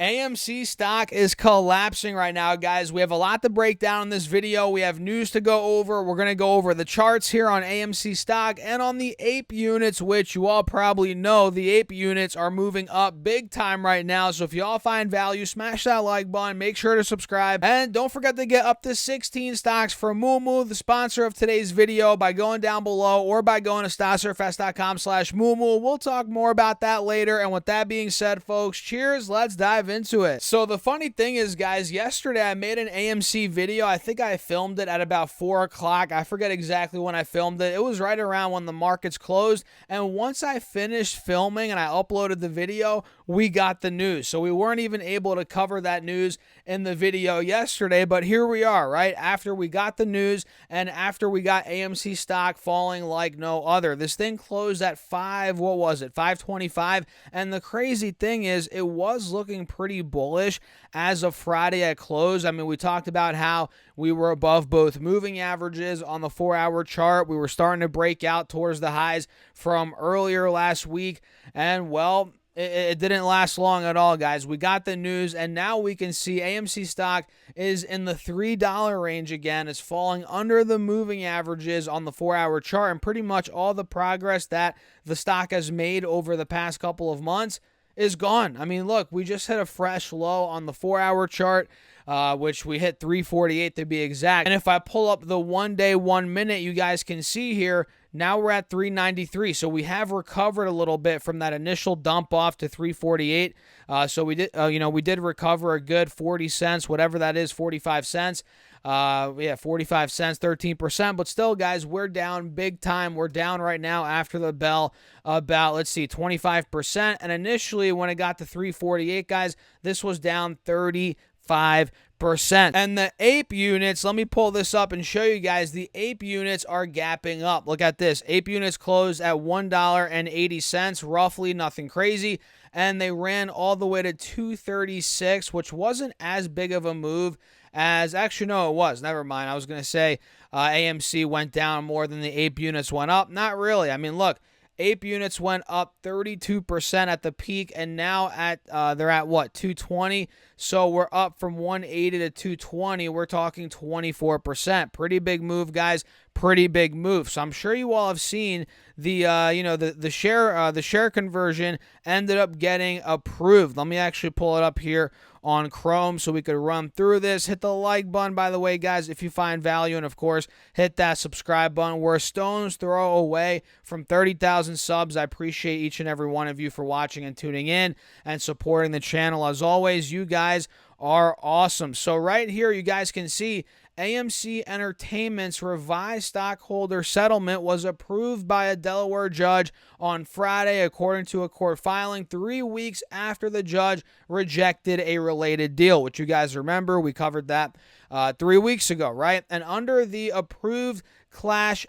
AMC stock is collapsing right now, guys. We have a lot to break down in this video. We have news to go over. We're going to go over the charts here on AMC stock and on the APE units, which you all probably know the APE units are moving up big time right now. So if you all find value, smash that like button. Make sure to subscribe. And don't forget to get up to 16 stocks for Moomoo, the sponsor of today's video, by going down below or by going to stocks.com/Moomoo. We'll talk more about that later. And with that being said, folks, cheers. Let's dive into it. So the funny thing is, guys, yesterday I made an AMC video. I think I filmed it at about 4 o'clock. I forget exactly when I filmed it. It was right around when the markets closed. And once I finished filming and I uploaded the video, we got the news. So we weren't even able to cover that news in the video yesterday, but here we are, right? After we got the news and after we got AMC stock falling like no other. This thing closed at 525. And the crazy thing is, it was looking pretty bullish as of Friday at close. I mean, we talked about how we were above both moving averages on the 4-hour chart. We were starting to break out towards the highs from earlier last week. And, well, it didn't last long at all, guys. We got the news, and now we can see AMC stock is in the $3 range again. It's falling under the moving averages on the 4-hour chart, and pretty much all the progress that the stock has made over the past couple of months is gone. I mean, look, we just hit a fresh low on the 4-hour chart, which we hit 348 to be exact. And if I pull up the 1 day, 1 minute, you guys can see here, now we're at 393. So we have recovered a little bit from that initial dump off to 348. So we did, we did recover a good 40 cents, whatever that is, 45 cents. 45 cents, 13%. But still, guys, we're down big time. We're down right now after the bell about, 25%. And initially, when it got to 348, guys, this was down 35%. And the APE units, let me pull this up and show you guys. The APE units are gapping up. Look at this. APE units closed at $1.80, roughly, nothing crazy. And they ran all the way to 236, which wasn't as big of a move as, actually, no, it was. Never mind. I was going to say AMC went down more than the APE units went up. Not really. I mean, look. APE units went up 32% at the peak, and now they're at what, 220? So we're up from 180 to 220. We're talking 24%. Pretty big move, guys. Pretty big move. So I'm sure you all have seen the share conversion ended up getting approved. Let me actually pull it up here on Chrome so we could run through this. Hit the like button, by the way, guys, if you find value, and of course hit that subscribe button. We're a stone's throw away from 30,000 subs. I appreciate each and every one of you for watching and tuning in and supporting the channel. As always, you guys are awesome. So right here, you guys can see AMC Entertainment's revised stockholder settlement was approved by a Delaware judge on Friday, according to a court filing, 3 weeks after the judge rejected a related deal, which you guys remember. We covered that 3 weeks ago, right? And under the approved class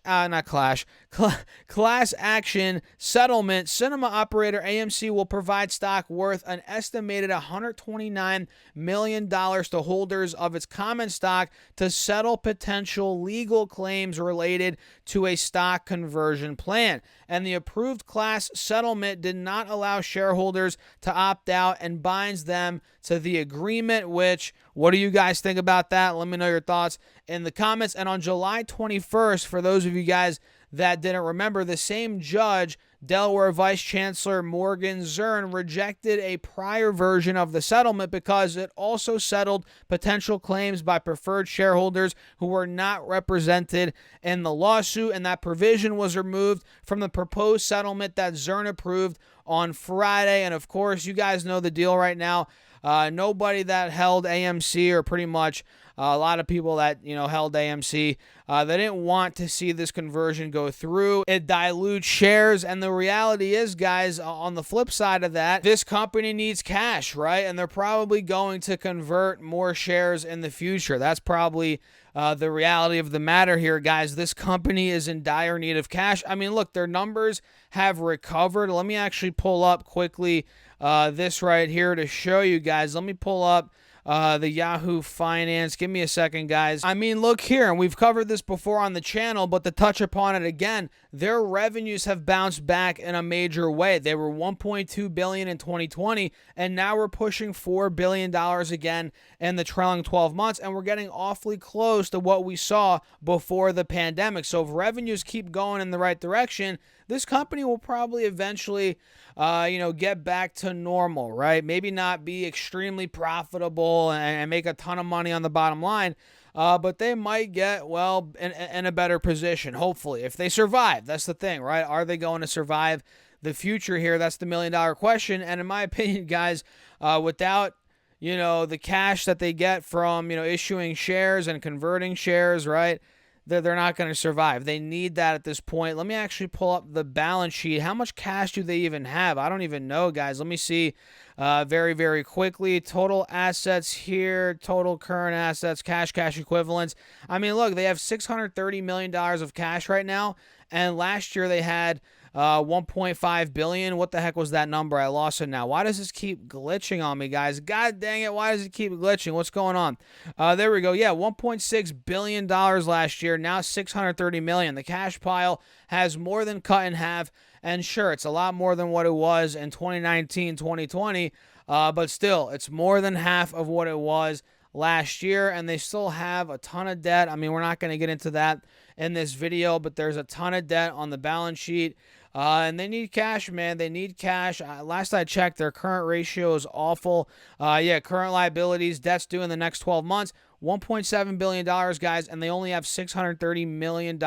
action settlement, cinema operator AMC will provide stock worth an estimated $129 million to holders of its common stock to settle potential legal claims related to a stock conversion plan. And the approved class settlement did not allow shareholders to opt out and binds them to the agreement, which, what do you guys think about that? Let me know your thoughts in the comments. And on July 21st, for those of you guys that didn't remember, the same judge, Delaware Vice Chancellor Morgan Zern, rejected a prior version of the settlement because it also settled potential claims by preferred shareholders who were not represented in the lawsuit, and that provision was removed from the proposed settlement that Zern approved on Friday. And of course, you guys know the deal right now. Nobody that held AMC, or pretty much a lot of people that held AMC, they didn't want to see this conversion go through. It dilutes shares, and the reality is, guys, on the flip side of that, this company needs cash, right? And they're probably going to convert more shares in the future. That's probably the reality of the matter here, guys. This company is in dire need of cash. I mean, look, their numbers have recovered. Let me actually pull up quickly this right here to show you guys. Let me pull up the Yahoo Finance. Give me a second, guys. I mean, look here, and we've covered this before on the channel, but to touch upon it again, their revenues have bounced back in a major way. They were $1.2 billion in 2020, and now we're pushing $4 billion again in the trailing 12 months, and we're getting awfully close to what we saw before the pandemic. So if revenues keep going in the right direction, this company will probably eventually, get back to normal, right? Maybe not be extremely profitable and make a ton of money on the bottom line, but they might get, well, in a better position, hopefully, if they survive. That's the thing, right? Are they going to survive the future here? That's the million-dollar question. And in my opinion, guys, without the cash that they get from, issuing shares and converting shares, right? They're not going to survive. They need that at this point. Let me actually pull up the balance sheet. How much cash do they even have? I don't even know, guys. Let me see very, very quickly. Total assets here, total current assets, cash equivalents. I mean, look, they have $630 million of cash right now, and last year they had 1.5 billion. What the heck was that number? I lost it now. Why does this keep glitching on me, guys? God dang it. Why does it keep glitching? What's going on? There we go. Yeah, $1.6 billion last year. Now 630 million. The cash pile has more than cut in half. And sure, it's a lot more than what it was in 2019, 2020. But still, it's more than half of what it was last year, and they still have a ton of debt. I mean, we're not going to get into that in this video, but there's a ton of debt on the balance sheet. And they need cash, man. They need cash. Last I checked, their current ratio is awful. Current liabilities, debts due in the next 12 months, $1.7 billion, guys, and they only have $630 million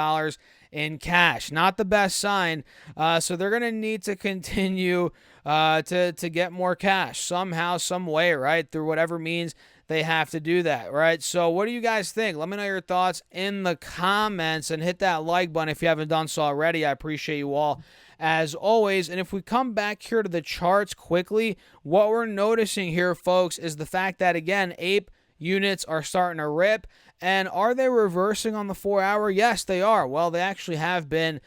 in cash. Not the best sign. So they're going to need to continue to get more cash somehow, some way, right? Through whatever means they have to do that, right? So what do you guys think? Let me know your thoughts in the comments, and hit that like button if you haven't done so already. I appreciate you all as always. And if we come back here to the charts quickly, what we're noticing here, folks, is the fact that, again, APE units are starting to rip. And are they reversing on the 4-hour? Yes, they are. Well, they actually have been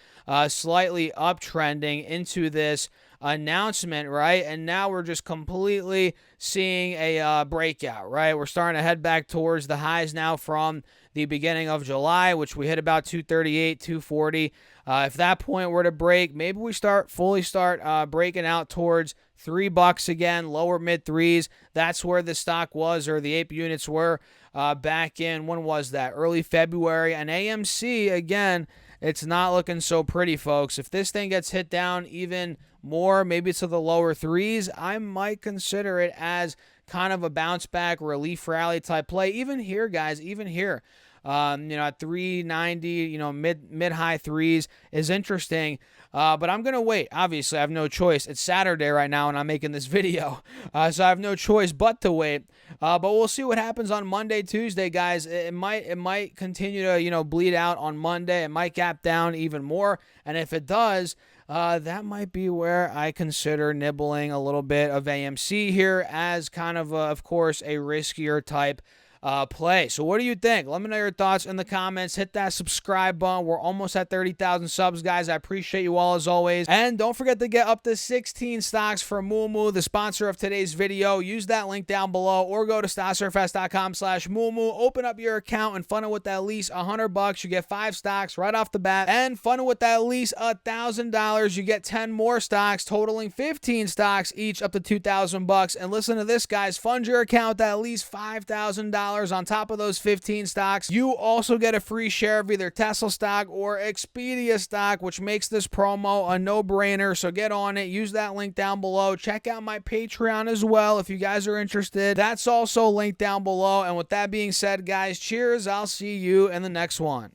slightly uptrending into this announcement, right? And now we're just completely seeing a breakout, right? We're starting to head back towards the highs now from the beginning of July, which we hit about 238, 240. If that point were to break, maybe we fully start breaking out towards $3 again, lower mid threes. That's where the stock was, or the APE units were back in, when was that? Early February. And AMC, again, it's not looking so pretty, folks. If this thing gets hit down even more, maybe to the lower threes, I might consider it as kind of a bounce back relief rally type play. Even here, guys, even here, at 390, mid high threes is interesting. But I'm going to wait. Obviously, I have no choice. It's Saturday right now, and I'm making this video. So I have no choice but to wait. But we'll see what happens on Monday, Tuesday, guys. It might continue to, bleed out on Monday. It might gap down even more. And if it does, that might be where I consider nibbling a little bit of AMC here as kind of course, a riskier type play. So what do you think? Let me know your thoughts in the comments. Hit that subscribe button. We're almost at 30,000 subs, guys. I appreciate you all as always. And don't forget to get up to 16 stocks for Moomoo, the sponsor of today's video. Use that link down below, or go to stocksurfest.com/Moomoo. Open up your account and fund it with at least $100. You get 5 stocks right off the bat, and fund it with at least $1,000. You get 10 more stocks, totaling 15 stocks each, up to $2,000. And listen to this, guys. Fund your account at least $5,000 on top of those 15 stocks. You also get a free share of either Tesla stock or Expedia stock, which makes this promo a no-brainer. So get on it. Use that link down below. Check out my Patreon as well if you guys are interested. That's also linked down below. And with that being said, guys, cheers. I'll see you in the next one.